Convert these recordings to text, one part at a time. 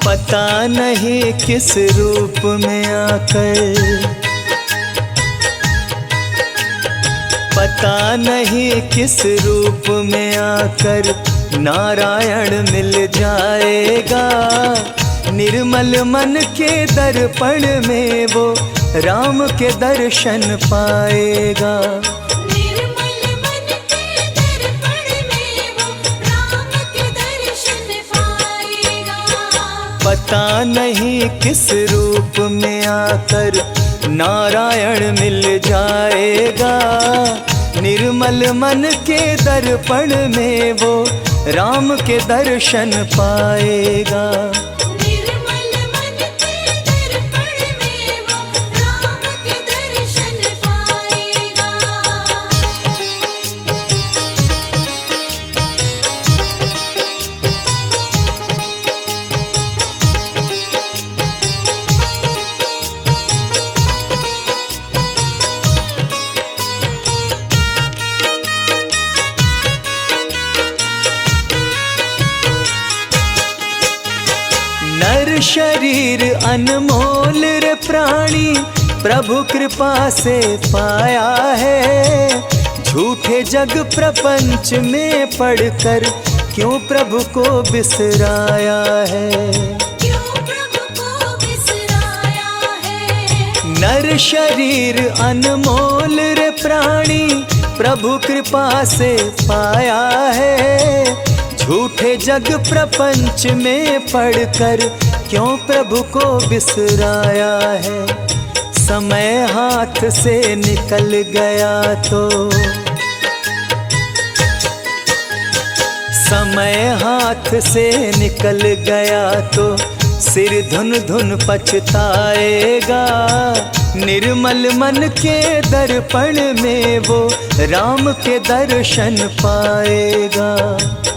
पता नहीं किस रूप में आकर, पता नहीं किस रूप में आकर नारायण मिल जाएगा। निर्मल मन के दर्पण में वो राम के दर्शन पाएगा। निर्मल मन के दर्पण में वो राम के दर्शन पाएगा। पता नहीं किस रूप में आकर नारायण मिल जाएगा। निर्मल मन के दर्पण में वो राम के दर्शन पाएगा। निर्मल मन के दर्पण में वो राम के दर्शन पाएगा। नर शरीर अनमोल रे प्राणी प्रभु कृपा से पाया है। झूठे जग प्रपंच में पड़कर क्यों प्रभु को बिसराया है। क्यों प्रभु को बिसराया है। नर शरीर अनमोल रे प्राणी प्रभु कृपा से पाया है। झूठे जग प्रपंच में पड़कर क्यों प्रभु को बिसराया है। समय हाथ से निकल गया तो, समय हाथ से निकल गया तो सिर धुन धुन पछताएगा। निर्मल मन के दर्पण में वो राम के दर्शन पाएगा।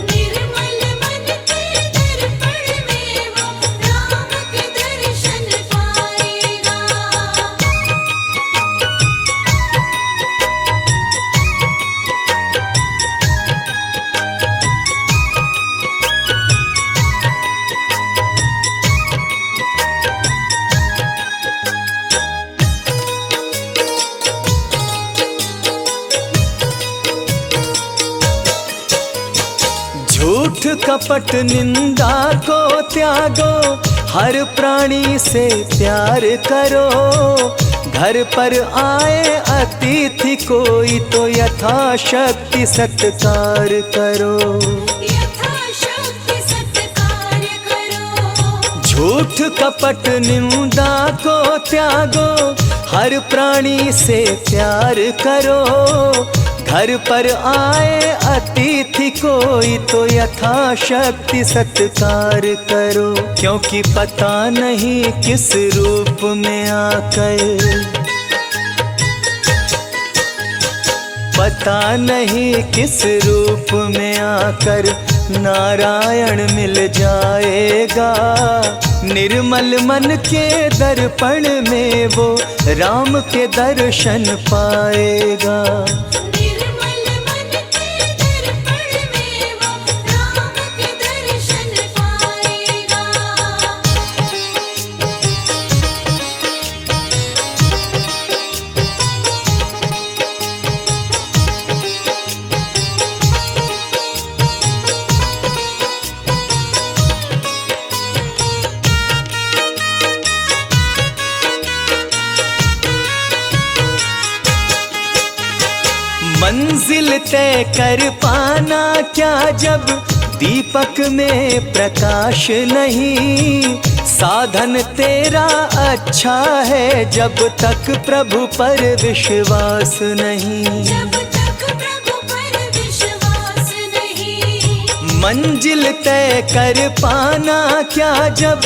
निर्मल मन के दर्पण में वो राम के दर्शन पाएगा। झूठ कपट निंदा को त्यागो, हर प्राणी से प्यार करो। घर पर आए अतिथि कोई तो यथाशक्ति सत्कार करो। यथाशक्ति सत्कार करो। झूठ कपट निंदा को त्यागो, हर प्राणी से प्यार करो। घर पर आए अतिथि कोई तो यथाशक्ति सत्कार करो। क्योंकि पता नहीं किस रूप में आकर, पता नहीं किस रूप में आकर नारायण मिल जाएगा। निर्मल मन के दर्पण में वो राम के दर्शन पाएगा। निर्मल मन के दर्पण में वो राम के दर्शन पाएगा। मंजिल तय कर पाना क्या जब दीपक में प्रकाश नहीं। साधन तेरा अच्छा है जब तक प्रभु पर विश्वास नहीं। जब तक प्रभु पर विश्वास नहीं। मंजिल तय कर पाना क्या जब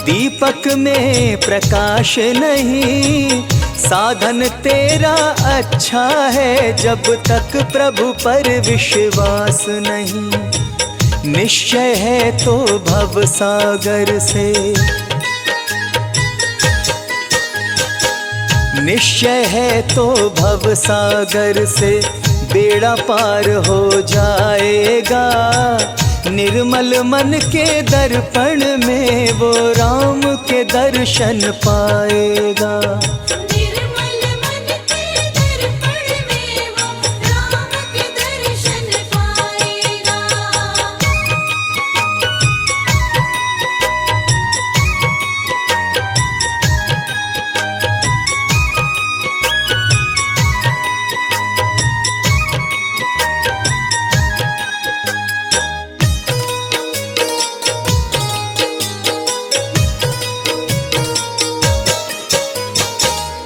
दीपक में प्रकाश नहीं। साधन तेरा अच्छा है जब तक प्रभु पर विश्वास नहीं। निश्चय है तो भव सागर से, निश्चय है तो भव सागर से बेड़ा पार हो जाएगा। निर्मल मन के दर्पण में वो दर्शन पाएगा। निर्मल मन के दर्पण में वो राम के दर्शन पाएगा।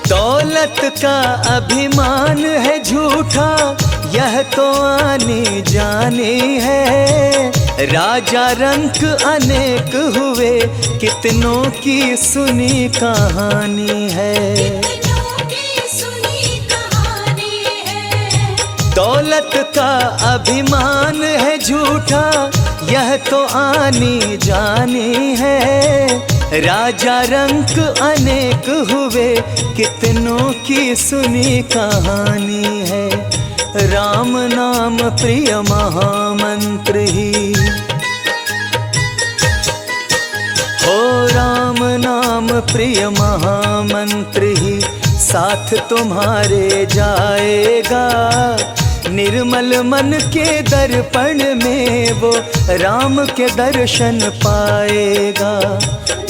दौलत का अभिमान है झूठा, यह तो आने जाने है। राजा रंक अनेक हुए, कितनों की सुनी कहानी है। कितनों की सुनी कहानी है। दौलत का अभिमान है झूठा, यह तो आनी जानी है। राजा रंक अनेक हुए, कितनों की सुनी कहानी है। राम नाम प्रिय महामंत्र ही, हो राम नाम प्रिय महामंत्र ही साथ तुम्हारे जाएगा। निर्मल मन के दर्पण में वो राम के दर्शन पाएगा।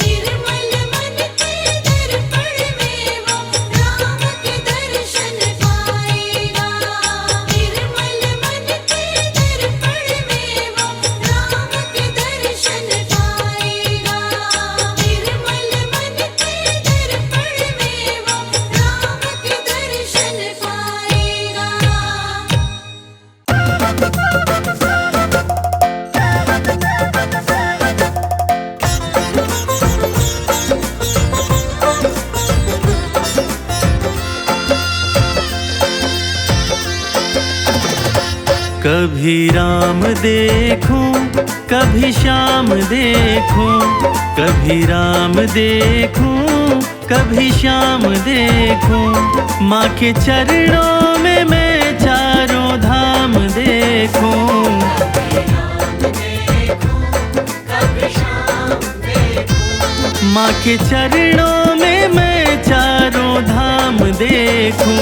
निर्मल मन के दर्पण में वो राम के दर्शन पाएगा। निर्मल मन के दर्पण में वो राम के दर्शन पाएगा। निर्मल मन के दर्पण में वो राम के दर्शन पाएगा। कभी राम देखूं, कभी श्याम देखूं, कभी राम देखूं, कभी श्याम देखूं। माँ के चरणों में मैं चारों धाम देखूं। माँ के चरणों में मैं चारों धाम देखूं।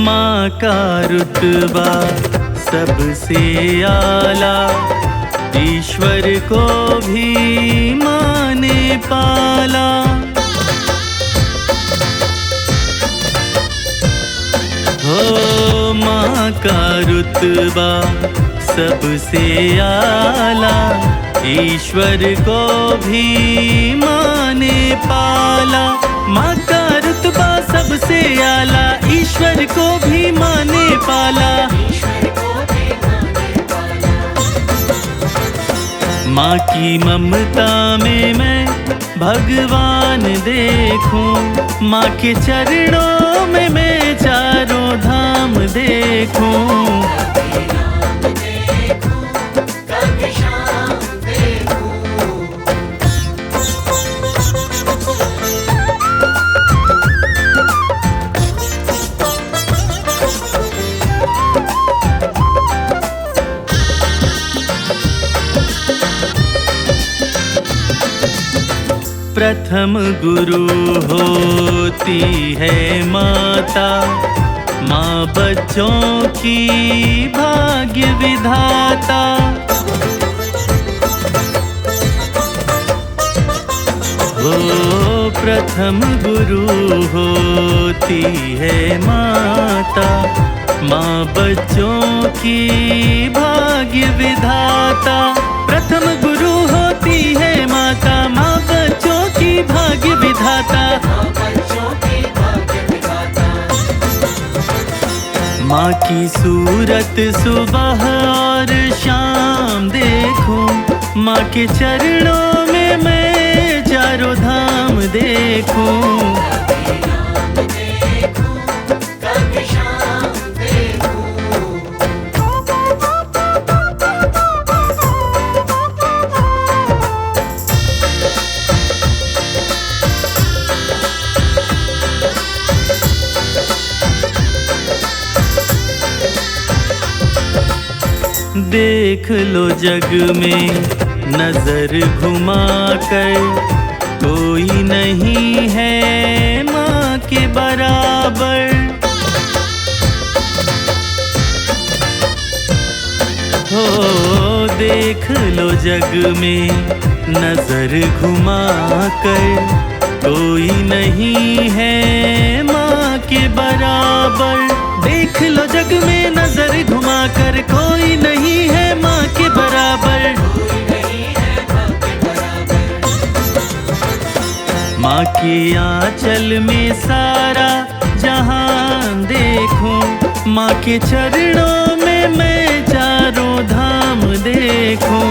माँ का रुतबा सबसे आला, ईश्वर को भी माँ ने पाला। हो माँ का रुतबा सबसे आला, ईश्वर को भी माँ ने पाला। माँ का रुतबा सबसे आला, ईश्वर को भी माँ ने पाला। माँ की ममता में मैं भगवान देखूं। माँ के चरणों में मैं चारों धाम देखूं। प्रथम गुरु होती है माता, माँ बच्चों की भाग्य विधाता। वो प्रथम गुरु होती है माता, माँ बच्चों की भाग्य विधाता। प्रथम गुरु होती है माता, माँ बच्चों की भाग्य विधाता। माँ की सूरत सुबह और शाम देखूं। माँ के चरणों में मैं चारों धाम देखूं। देख लो जग में नजर घुमा कर, कोई नहीं है माँ के बराबर। हो देख लो जग में नजर घुमा कर, कोई नहीं है माँ के बराबर। देख लो जग में नजर घुमा कर, कोई नहीं है माँ के बराबर। माँ के आंचल में सारा जहान देखो, माँ के चरणों में मैं चारों धाम देखूं।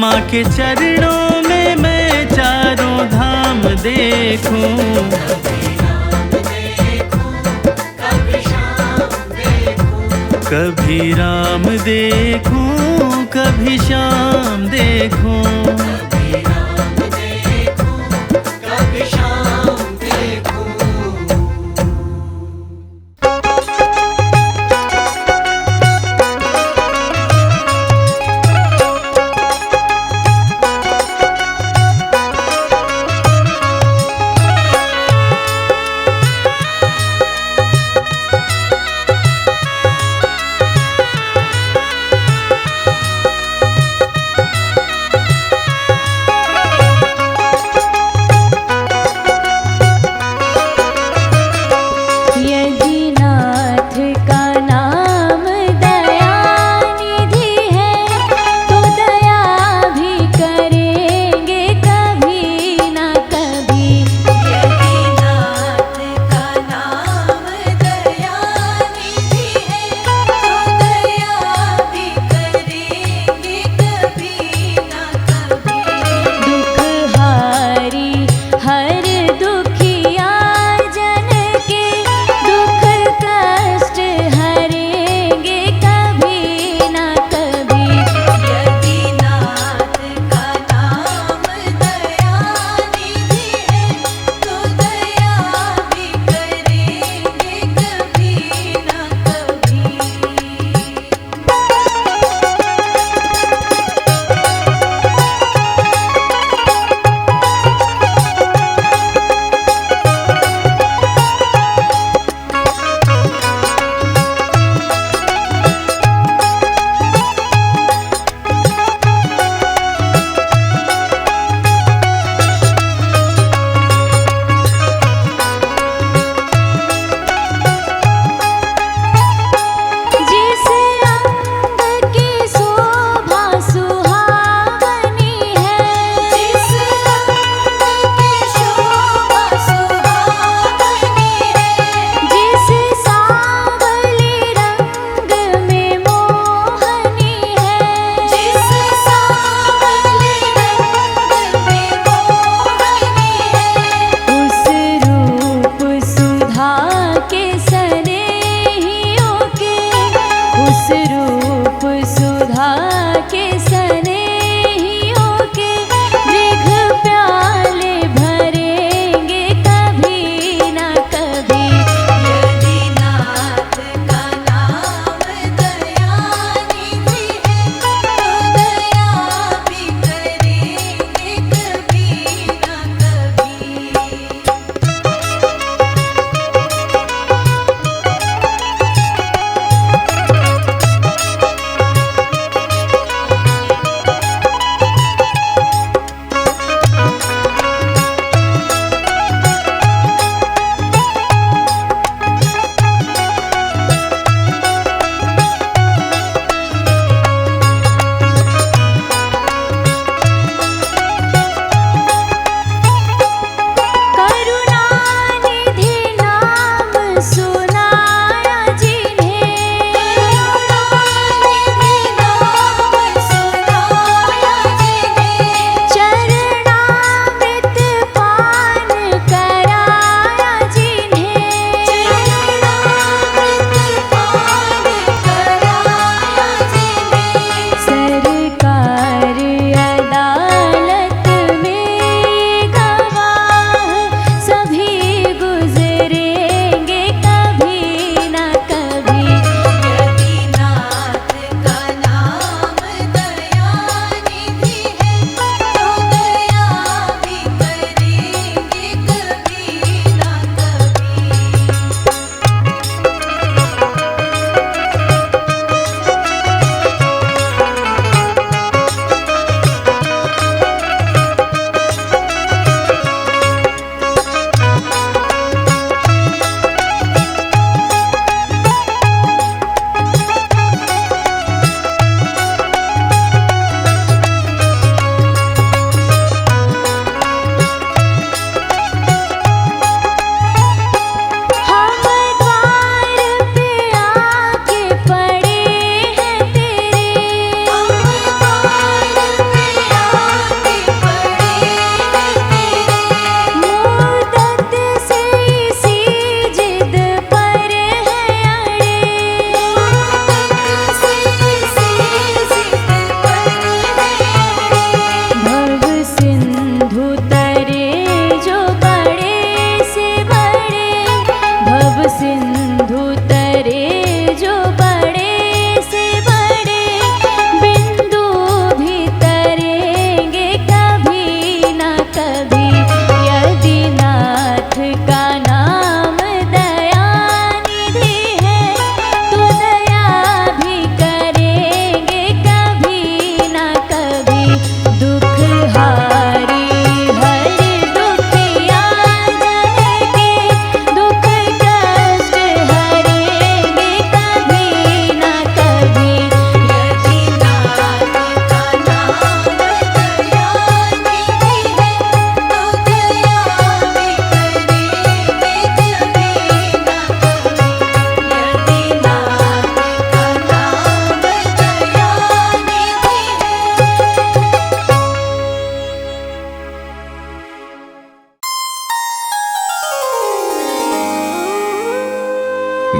माँ के चरणों में मैं चारों धाम देखूं। कभी राम देखूं, कभी श्याम देखूं।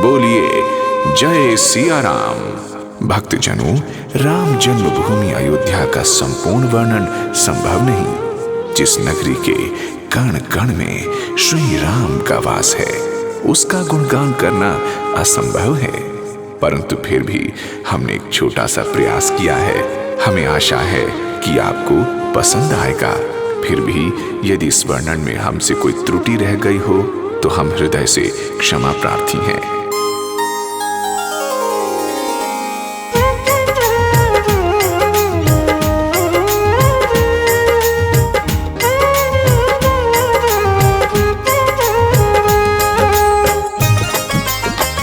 बोलिए जय सिया राम। भक्तजनों, राम जन्मभूमि अयोध्या का संपूर्ण वर्णन संभव नहीं। जिस नगरी के कण कण में श्री राम का वास है, उसका गुणगान करना असंभव है, परंतु फिर भी हमने एक छोटा सा प्रयास किया है। हमें आशा है कि आपको पसंद आएगा। फिर भी यदि इस वर्णन में हमसे कोई त्रुटि रह गई हो तो हम हृदय से क्षमा प्रार्थी हैं।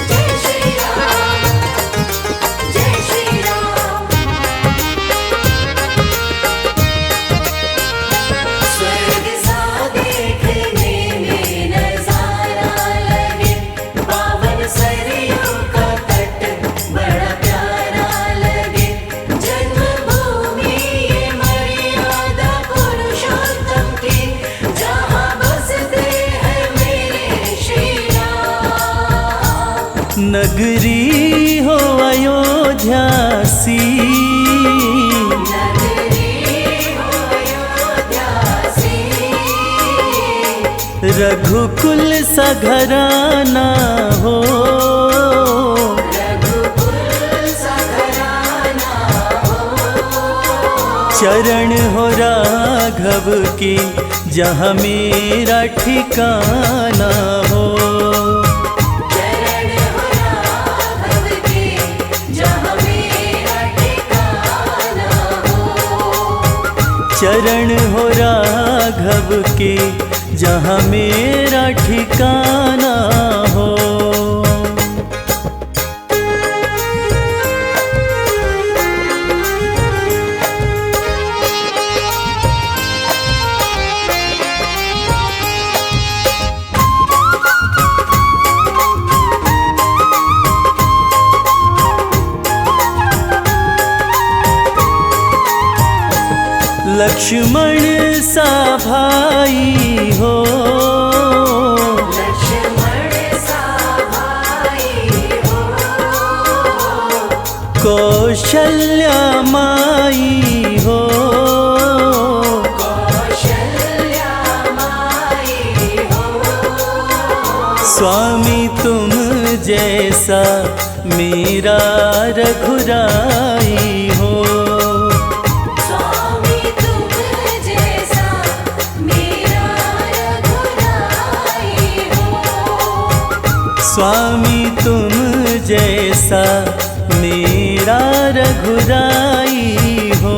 जय श्री राम, जय श्री राम। स्वर्ग सा देखने में नजारा लगे, पावन सरयू का तट बड़ा प्यारा लगे। जन्मभूमि ये मर्यादा पुरुषोत्तम की, जहाँ बसते हैं मेरे श्री राम। नगरी हो अयोध्या सी, नगरी हो अयोध्या सी, रघुकुल सा घराना हो। रघुकुल सा घराना हो। चरण हो राघव के, जहाँ मेरा ठिकाना हो। चरण हो राघव के, जहाँ मेरा ठिकाना हो। चरण हो राघव के, जहाँ मेरा ठिकाना हो। लक्ष्मण सा भाई हो, लक्ष्मण सा भाई हो। कौशल्या माई हो। कौशल्या माई हो। स्वामी तुम जैसा मेरा रघुराई हो। स्वामी तुम जैसा मेरा रघुराई हो। स्वामी तुम जैसा मेरा रघुराई हो।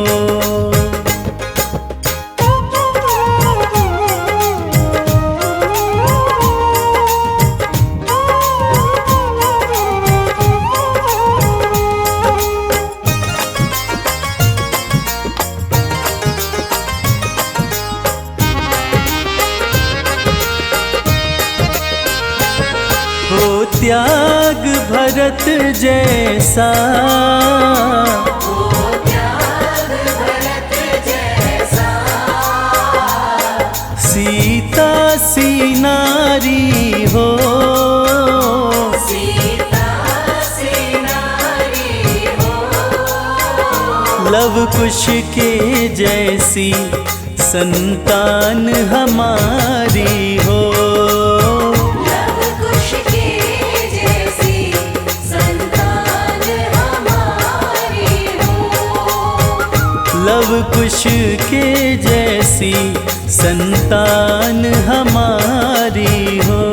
हो त्याग भरत जैसा, हो त्याग भरत जैसा। सीता सी नारी हो। सीता सी नारी हो। लव कुश के जैसी संतान हमारी हो। लव कुश के जैसी संतान हमारी हो। लव कुश के जैसी संतान हमारी हो।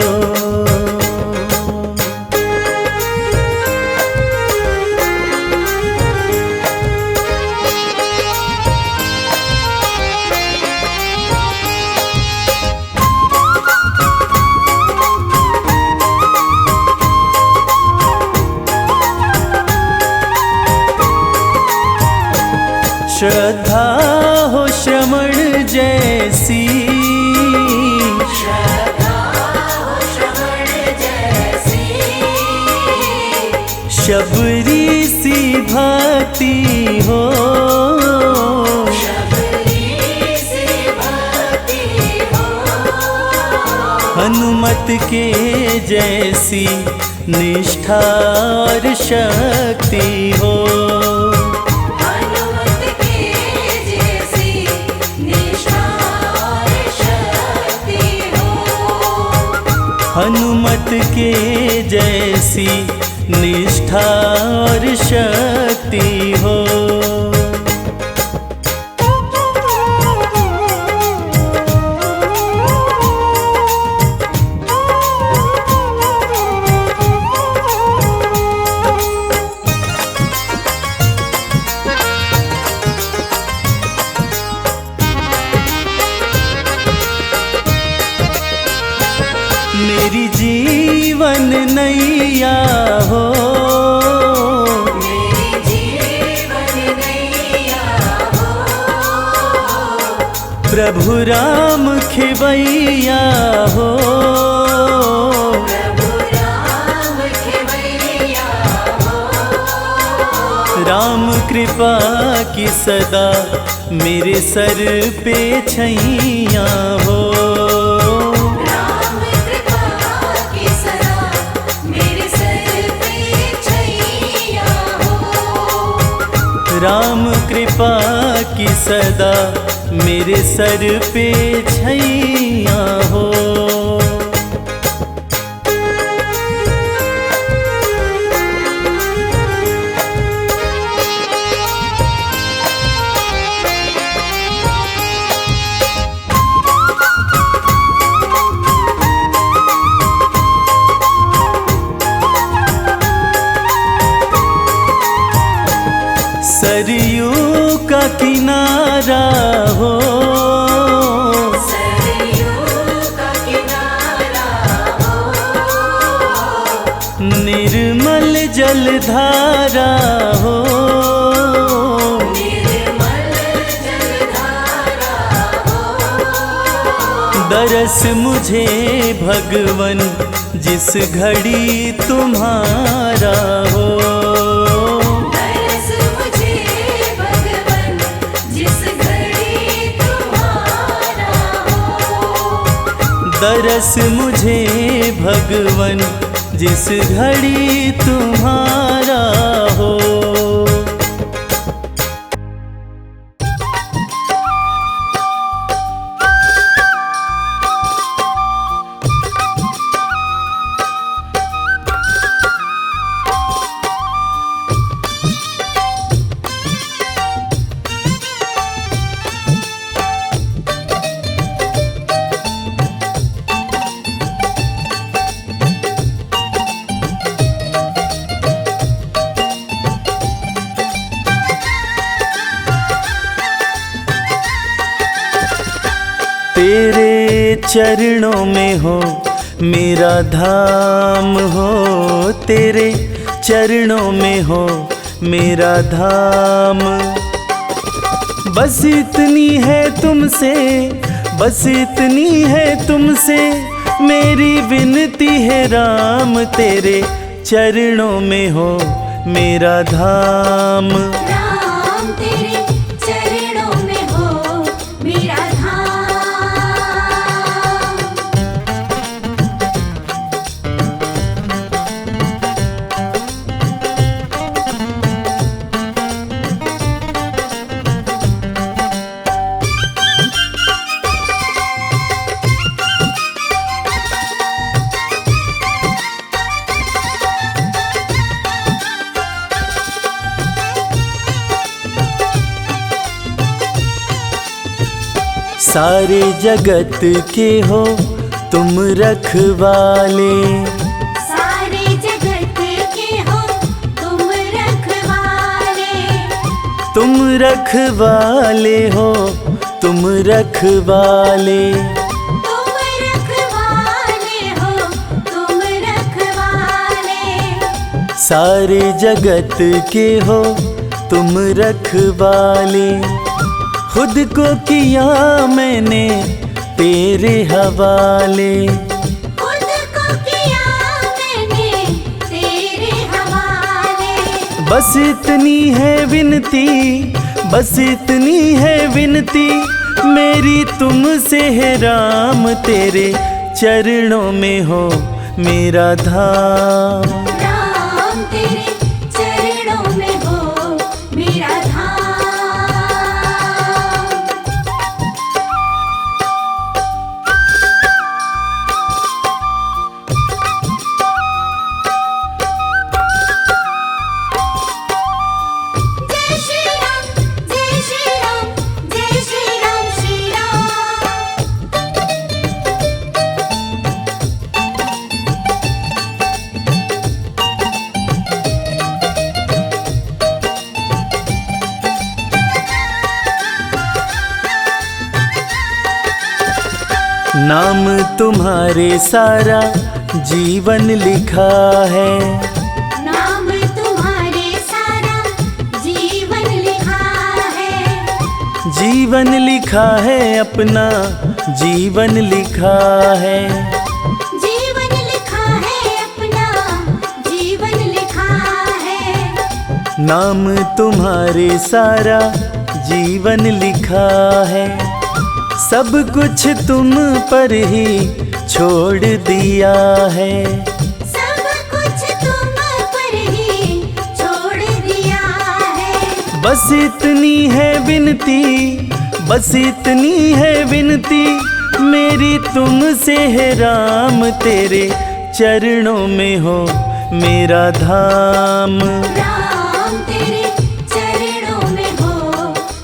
श्रद्धा हो श्रवण जैसी, श्रद्धा हो श्रवण जैसी। शबरी सी भक्ति हो। शबरी सी भक्ति हो। हनुमान हनुमत के जैसी निष्ठा और शक्ति हो। हनुमत के जैसी निष्ठा और शक्ति हो। हनुमत के जैसी निष्ठा और शक्ति हो। मेरी जीवन नैया हो, मेरी जीवन नैया हो। प्रभु राम खेवैया हो। प्रभु राम खेवैया हो। राम कृपा की सदा मेरे सर पे छैया हो। राम कृपा की सदा मेरे सर पे छैया हो। सरयू का किनारा हो, सरयू का किनारा हो। निर्मल जलधारा हो। निर्मल जलधारा हो। दरस मुझे भगवन जिस घड़ी तुम्हारा हो। दरस मुझे भगवन जिस घड़ी तुम्हारा हो। तेरे चरणों में हो मेरा धाम हो। तेरे चरणों में हो मेरा धाम। बस इतनी है तुमसे, बस इतनी है तुमसे मेरी विनती है राम। तेरे चरणों में हो मेरा धाम। राम तेरे चरणों में हो मेरा धाम। सारे जगत के हो तुम रखवाले। सारे जगत के हो तुम रखवाले। तुम रखवाले हो, तुम रखवाले। तुम रखवाले हो, तुम रखवाले। सारे जगत के हो तुम रखवाले। खुद को किया मैंने तेरे हवाले। खुद को किया मैंने तेरे हवाले। बस इतनी है विनती, बस इतनी है विनती मेरी तुमसे है राम। तेरे चरणों में हो मेरा धाम। राम तेरे चरणों में हो मेरा धाम। जय श्री राम, जय श्री राम, जय श्री राम, श्री राम। नाम तुम्हारे सारा जीवन लिखा है। नाम तुम्हारे सारा जीवन लिखा है। जीवन लिखा है अपना, जीवन लिखा है। जीवन लिखा है अपना, जीवन लिखा है। नाम तुम्हारे सारा जीवन लिखा है। सब कुछ तुम पर ही छोड़ दिया है। सब कुछ तुम पर ही छोड़ दिया है। बस इतनी है विनती, बस इतनी है विनती मेरी तुमसे है राम, तेरे चरणों में हो मेरा धाम। राम तेरे चरणों में हो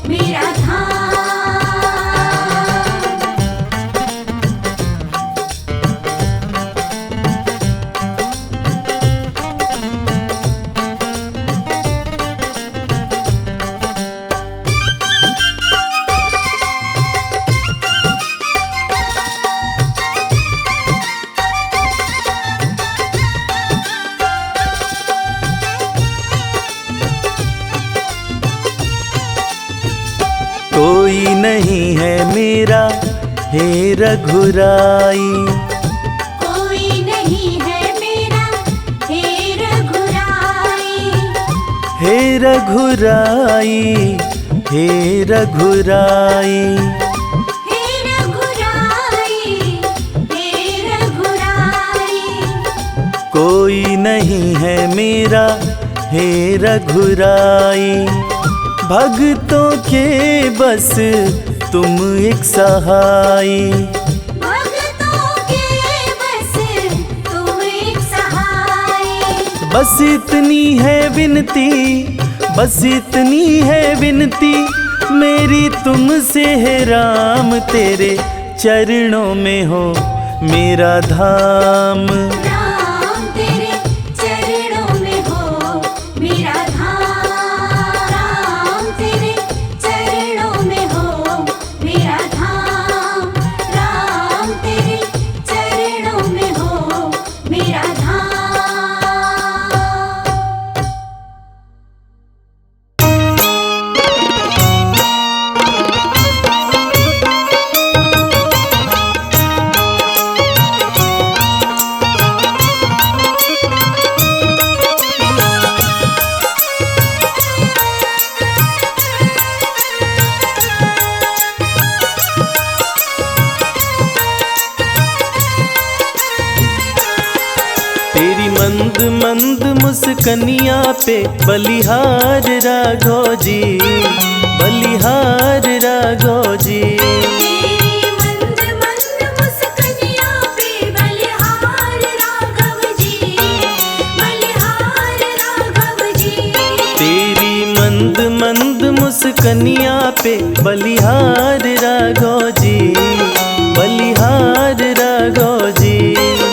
मेरा धाम। कोई नहीं है मेरा हे रघुराई। कोई नहीं है मेरा हे रघुराई। हे रघुराई, हे रघुराई। हे रघुराई, हे रघुराई। कोई नहीं है मेरा हे रघुराई। भक्तों के बस तुम एक सहाई। भक्तों के बस तुम एक सहाय। बस इतनी है विनती, बस इतनी है विनती मेरी तुमसे है राम, तेरे चरणों में हो मेरा धाम। राम तेरे चरणों में हो मेरा धाम। राम तेरे चरणों में हो मेरा धाम। राम तेरे चरणों में हो मेरा धाम। तेरी मंद मंद मुस्कनिया पे बलिहार राघो जी, बलिहार राघो जी। तेरी मंद मंद मुस्कनिया पे बलिहार राघव जी। बलिहार राघव जी। तेरी मंद मंद मुस्कनिया पे बलिहार राघो जी, बलिहार राघो जी।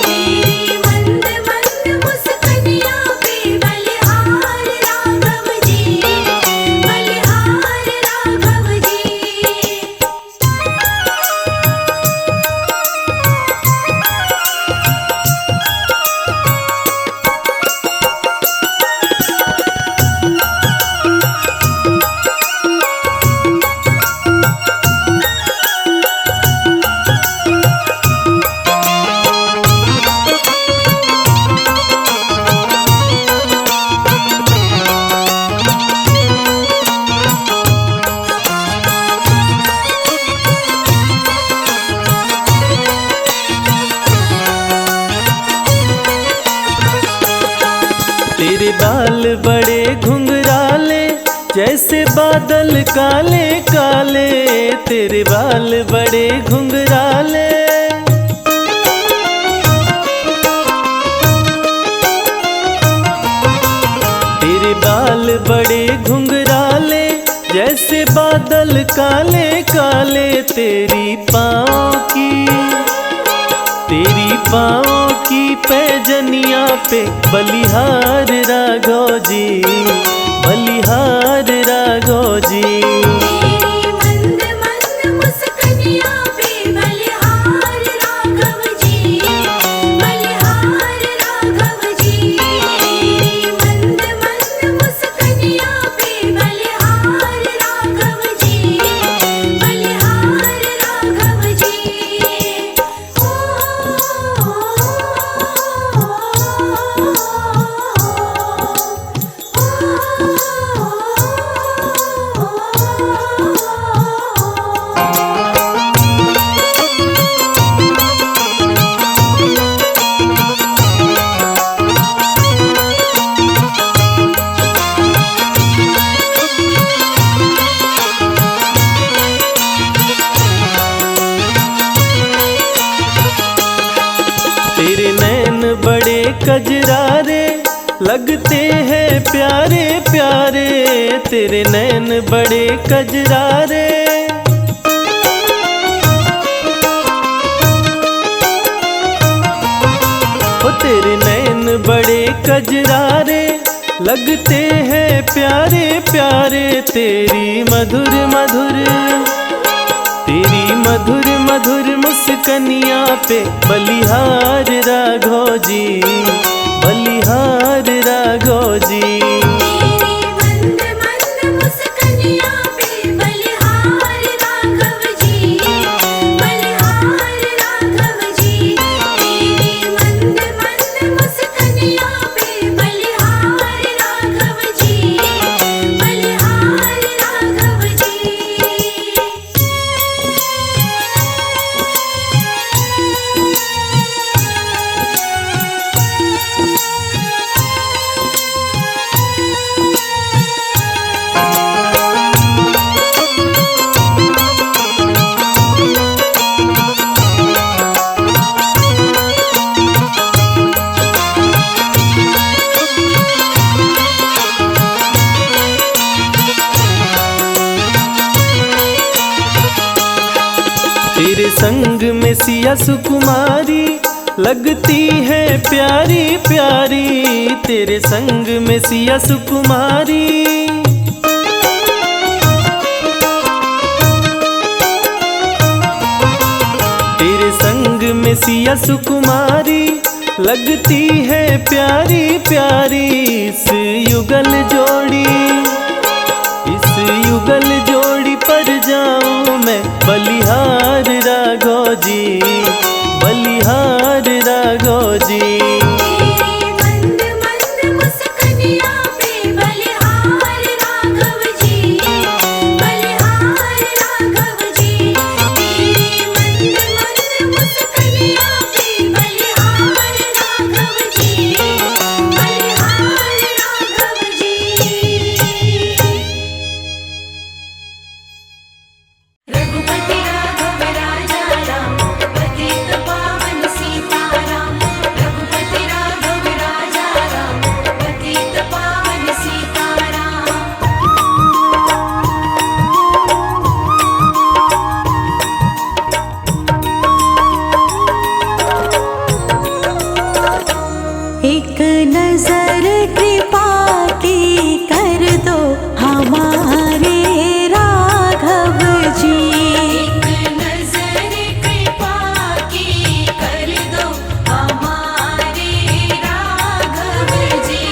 तेरी मंद मंद मुस्कनिया पे बलिहार राघव जी। बलिहार राघव जी। बड़े घुंघराले जैसे बादल काले काले, तेरे बाल बड़े घुंघराले। तेरे बाल बड़े घुंघराले जैसे बादल काले काले, तेरी पाँव की पैजनिया पे बलिहार राघव जी, बलिहार राघव जी। तेरी मंद मंद मुस्कानिया पे बलिहार राघव जी, बलिहार राघव जी। तेरी मंद मंद मुस्कानिया पे बलिहार राघव जी, बलिहार राघव जी। तेरे नैन बड़े कजरारे लगते हैं प्यारे प्यारे, तेरे नैन बड़े कजरारे। ओ तेरे नैन बड़े कजरारे लगते हैं प्यारे प्यारे, तेरी मधुर मधुर मुस्कनिया पे बलिहार राघव जी, बलिहार राघव जी। तेरी मंद मंद मुस्कानिया पे बलिहार राघव जी, बलिहार राघव जी। तेरी मंद मंद मुस्कानिया पे बलिहार राघव जी, बलिहार राघव जी। तेरे संग में सिया सुकुमारी लगती है प्यारी प्यारी, तेरे संग में सिया सुकुमारी। तेरे संग में सिया सुकुमारी लगती है प्यारी प्यारी, इस युगल जोड़ी पर जाऊं मैं बलिहार राघव जी, बलिहार राघव जी। तेरी मंद मंद मुस्कानिया पे बलिहार राघव जी, बलिहार राघव जी। तेरी मंद मंद मुस्कानिया पे बलिहार राघव जी, बलिहार राघव जी। रघुपति राघव राजा राम, पतित पावन सीताराम। रघुपति राघव राजा राम, पतित पावन सीताराम। एक नजर कृपा की कर दो हमारे राघव जी, एक नजर कृपा की कर दो हमारे राघव जी,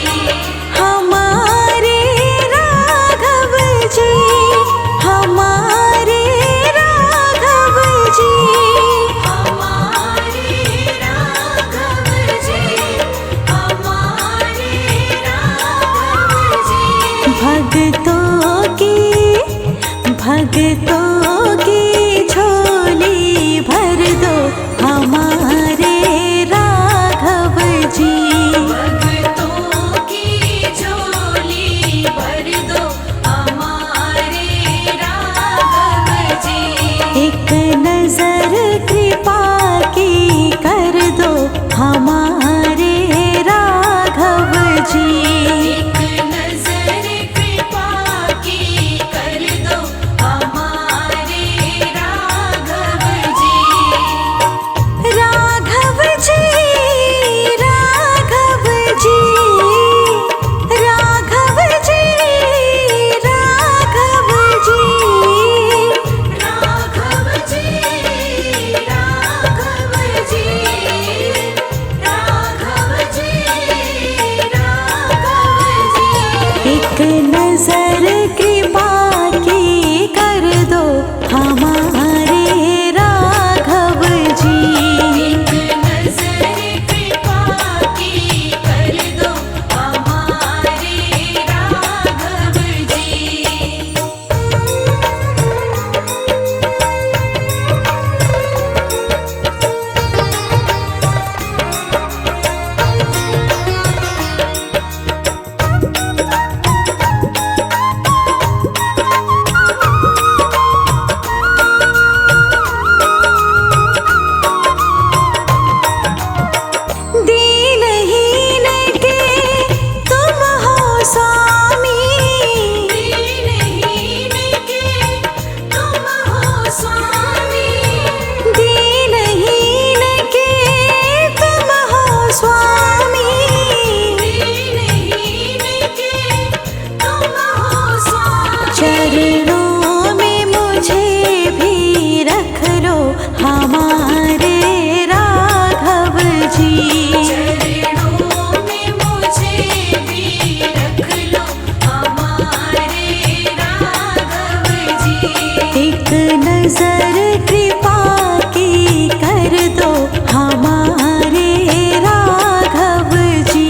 हमारे राघव जी, हमारे राघव जी, हमारे राघव जी, हमारे राघव जी। भक्तों की झोली भर दो हमारे राघव जी, भक्तों की झोली नजर कृपा की कर दो हमारे राघव जी। एक नजर कृपा की कर दो हमारे राघव जी। दीनहीन के तुम हो स्वामी। दीनहीन के तुम हो स्वामी। दीनहीन के तुम हो स्वामी। दीनहीन के तुम हो स्वामी। चरणों में मुझे भी रख लो हमारे राघव जी। चरणों में मुझे भी रख लो हमारे राघव जी। एक नजर कृपा की कर दो हमारे राघव जी।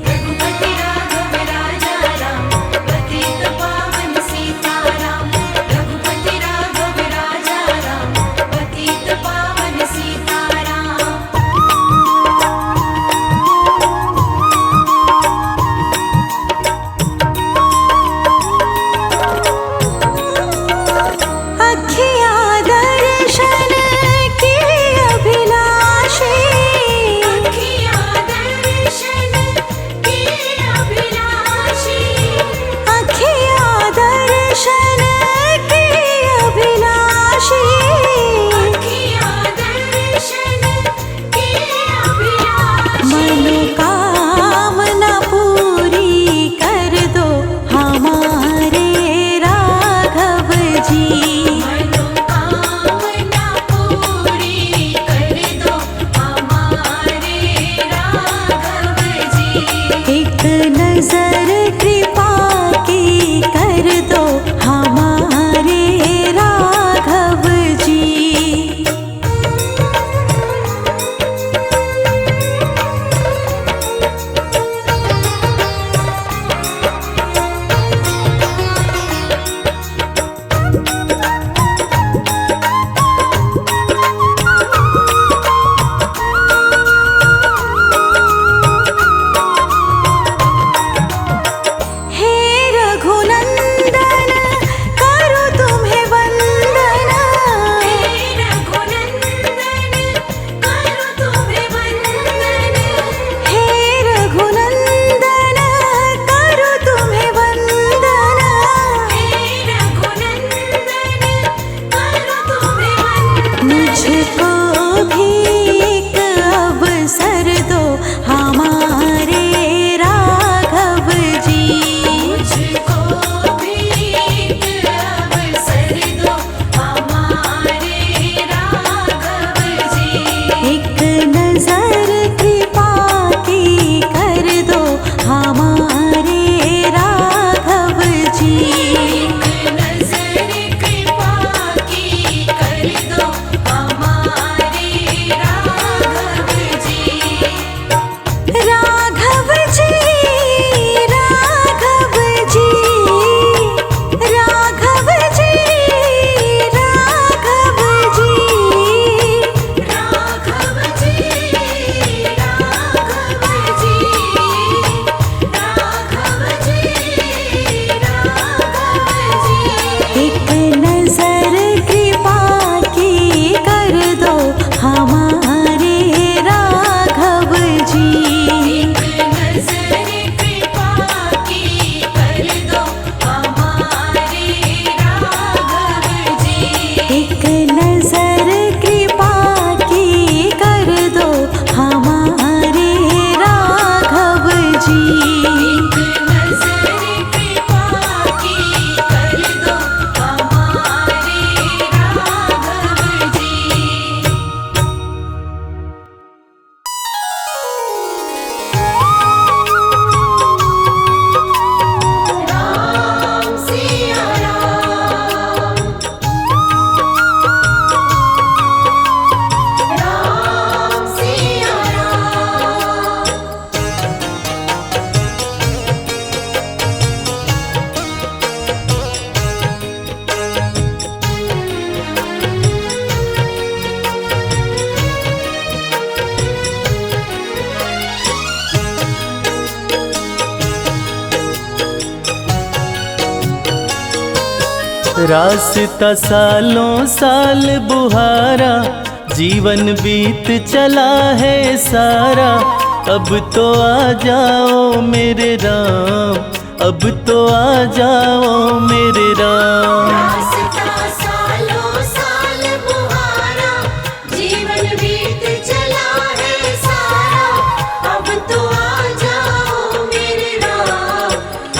रघुपति राघव राजा राम पतित पावन सीताराम। रघुपति राघव राजा राम पतित पावन सीताराम। अखिया दर्शन की अभिलाषी। अखिया दर्शन की अभिलाषी। अखिया दर्शन की अभिलाषी। अखिया दर्शन की अभिलाषी। मनोकामना पूरी कर दो हमारे राघव जी। मनोकामना पूरी कर दो हमारे राघव जी। एक नजर कृपा की कर दो हमारे राघव जी। रास्ता सालों साल बुहारा, जीवन बीत चला है सारा। अब तो आ जाओ मेरे राम, अब तो आ जाओ मेरे राम। रास्ता सालों साल बुहारा, जीवन बीत चला है सारा। अब तो आ जाओ मेरे राम,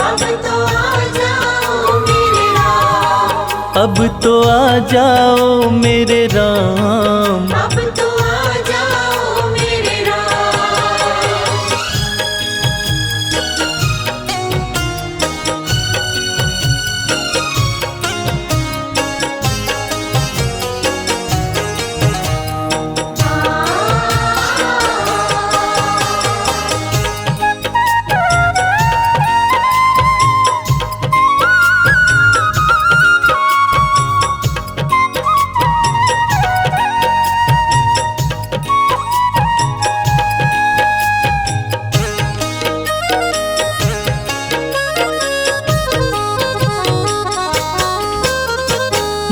अब तो आ जाओ मेरे राम। अब तो आ जाओ मेरे राम। अब तो आ जाओ मेरे राम।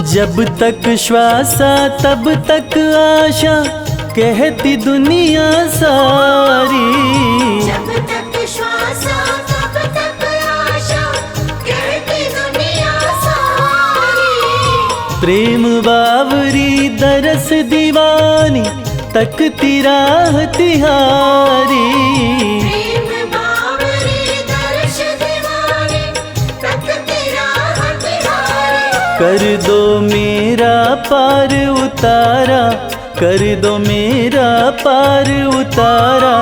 जब तक श्वासा तब तक आशा, कहती दुनिया सारी। जब तक श्वासा तब तक आशा, कहती दुनिया सारी। प्रेम बावरी दरस दीवानी, तकती राह तिहारी। प्रेम बावरी दर्श दीवानी, तकती राह तिहारी। कर दो मेरा पार उतारा, कर दो मेरा पार उतारा।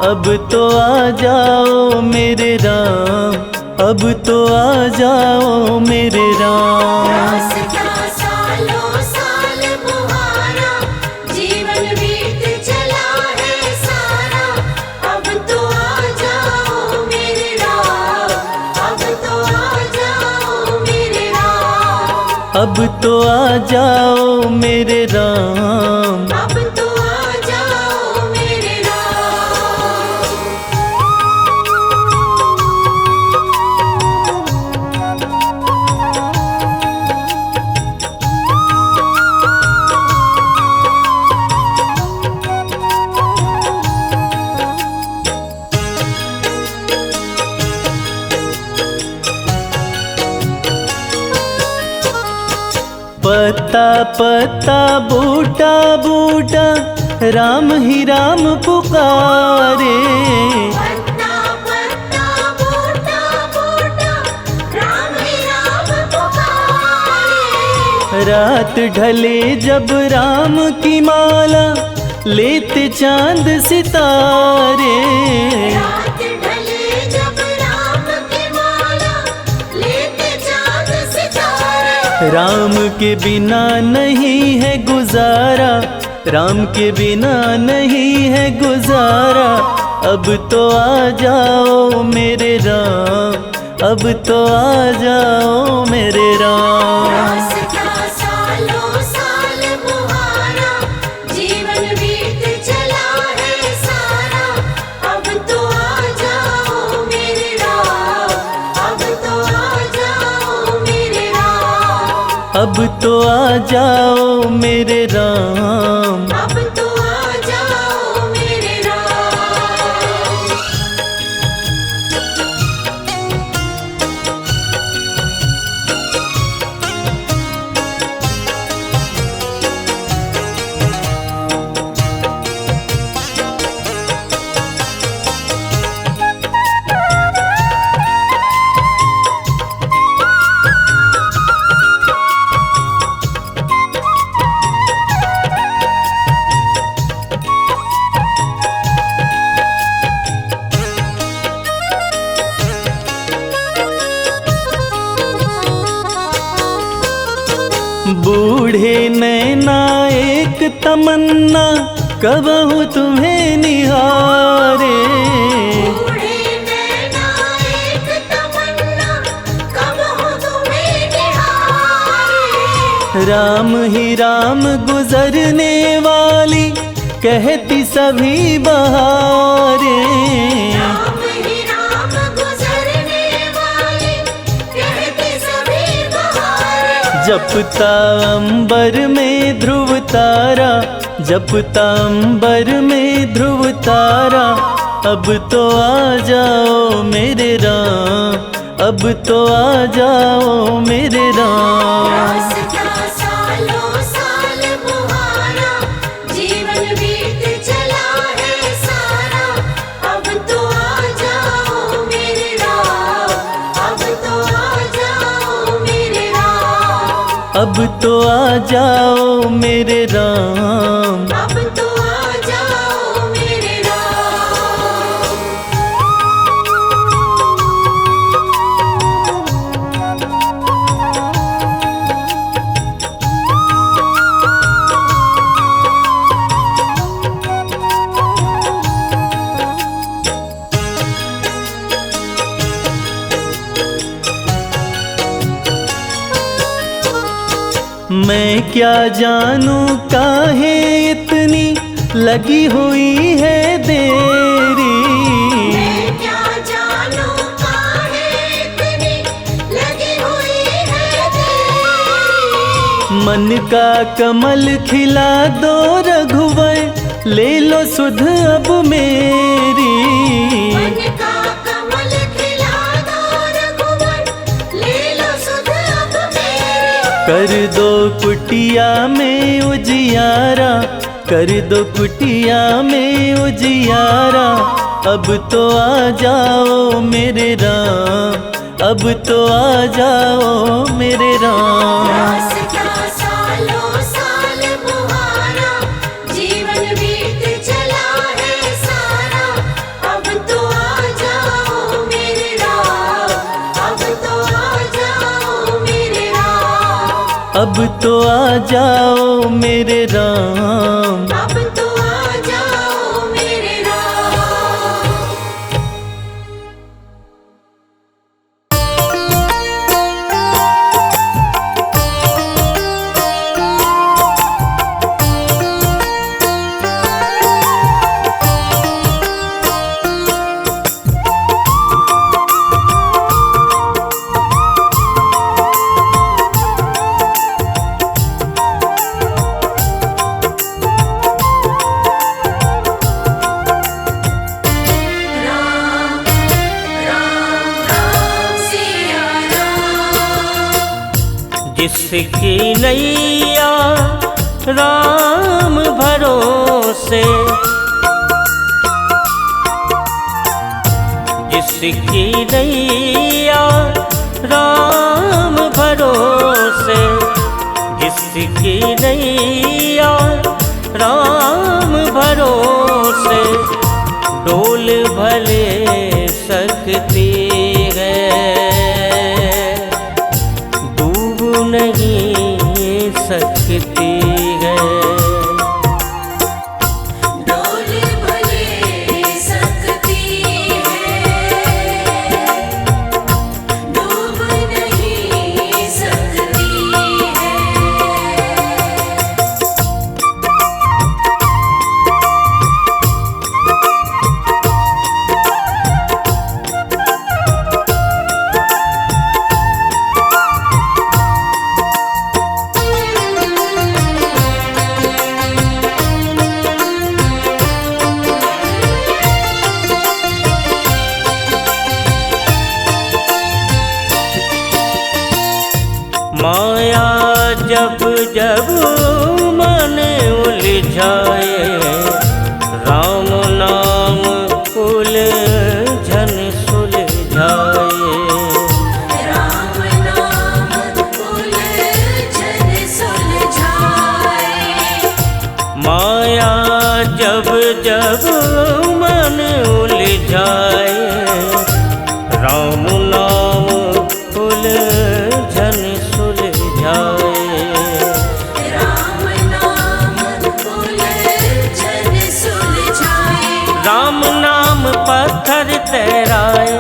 अब तो आ जाओ मेरे राम, अब तो आ जाओ मेरे राम। रास्ता सालों साल बुहारा, जीवन बीत चला है सारा। अब तो आ जाओ मेरे राम, अब तो आ जाओ मेरे राम। अब तो आ जाओ मेरे राम। अब तो आ जाओ मेरे राम। पत्ता पत्ता बूटा बूटा, राम ही राम पुकारे। पत्ता पत्ता बूटा बूटा, राम ही राम पुकारे। रात ढले जब राम की माला, लेते चांद सितारे। रात ढले जब राम की माला, लेते चाँद सितारे। राम के बिना नहीं है गुजारा, राम के बिना नहीं है गुजारा। अब तो आ जाओ मेरे राम, अब तो आ जाओ मेरे राम। रास्ता सालों साल बुहारा, जीवन बीत चला है सारा। अब तो आ जाओ मेरे राम, अब तो आ जाओ मेरे राम। अब तो आ जाओ मेरे राम। अब तो आ जाओ मेरे राम। बूढ़े नैना एक तमन्ना, कबहू तुम्हें निहारे। बूढ़े नैना एक तमन्ना, कब हो तुम्हें निहारे। राम ही राम गुजरने वाली, कहती सभी बहारे। राम ही राम गुजरने वाली, कहती सभी बहारें। जपता अंबर में ध्रुव तारा, जपता अंबर में ध्रुव तारा। अब तो आ जाओ मेरे राम, अब तो आ जाओ मेरे राम। रास्ता सालों साल बुहारा, जीवन बीत चला है सारा। अब तो आ जाओ मेरे राम, अब तो आ जाओ मेरे राम। अब तो आ जाओ मेरे राम। अब तो आ जाओ मेरे राम। मैं क्या जानूं काहे इतनी लगी हुई है देरी। मैं क्या जानूं काहे इतनी लगी हुई है तेरी। मन का कमल खिला दो रघुवर, ले लो सुध अब मेरी। मन का कमल खिला दो रघुवर, ले लो सुध अब मेरी। कर दो कुटिया में उजियारा, कर दो कुटिया में उजियारा। अब तो आ जाओ मेरे राम, अब तो आ जाओ मेरे राम। रास्ता सालों साल बुहारा, जीवन बीत चला है सारा। अब तो आ जाओ मेरे राम, अब तो आ जाओ मेरे राम। अब तो आ जाओ मेरे राम। अब तो आ जाओ मेरे राम। राम राम राम सिया राम। जिसकी नैया राम भरोसे, जिसकी नैया राम भरोसे, जिसकी नैया राम भरोसे। डोल भले सकती है, डूब नहीं सकती है। डोल भले सकती है, डूब नहीं सकती है। माया जब जब मन उलझाए, राम नाम उलझन सुलझाए। राम नाम उलझन सुलझाए। माया जब जब मन उलझाए, राम नाम उलझन सुलझाए। राम नाम उलझन सुलझाए। राम नाम पत्थर तैराए,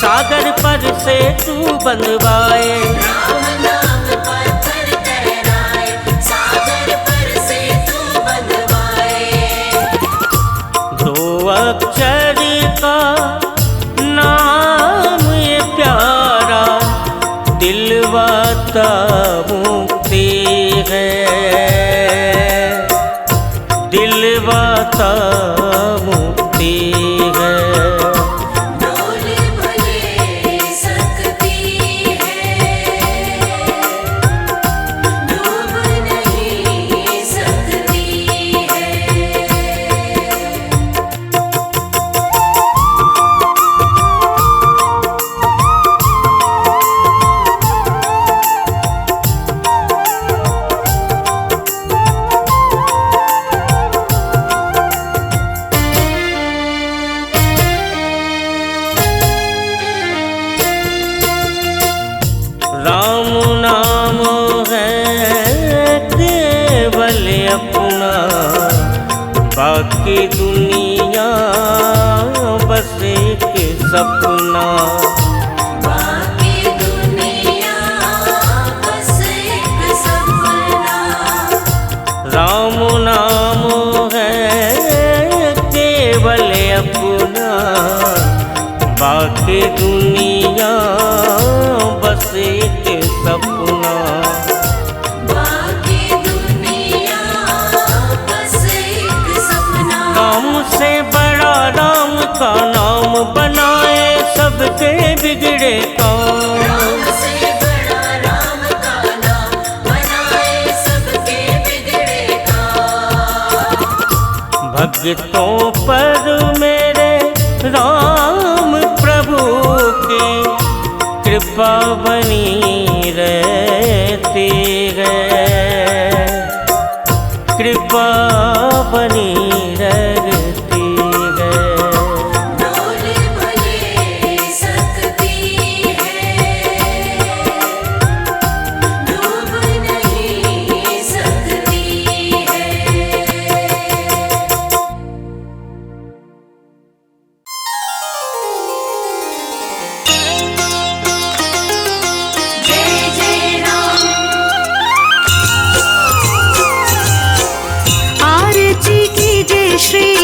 सागर पर से तू बंधवाए। राम नाम पत्थर तैराए, सागर पर से तू बंधवाए। दो अक्षर का नाम ये प्यारा, दिलवाता हूँ अपना, बाकी दुनिया बस एक सपना। बाकी दुनिया बस एक सपना। राम नाम है केवल अपना, बाकी दुनिया बस एक सपना। बाकी दुनिया बस एक सपना। काम से बड़ा राम का नाम बनाए सबके बिगड़े काम। राम से बड़ा राम का नाम बनाए सबके बिगड़े काम। भक्तों पर मेरे राम प्रभु की कृपा बनी रहती है, कृपा बनी रहती है। डोल भले सकती है, डूब नहीं सकती है। जय जय राम। आरती कीजिए श्री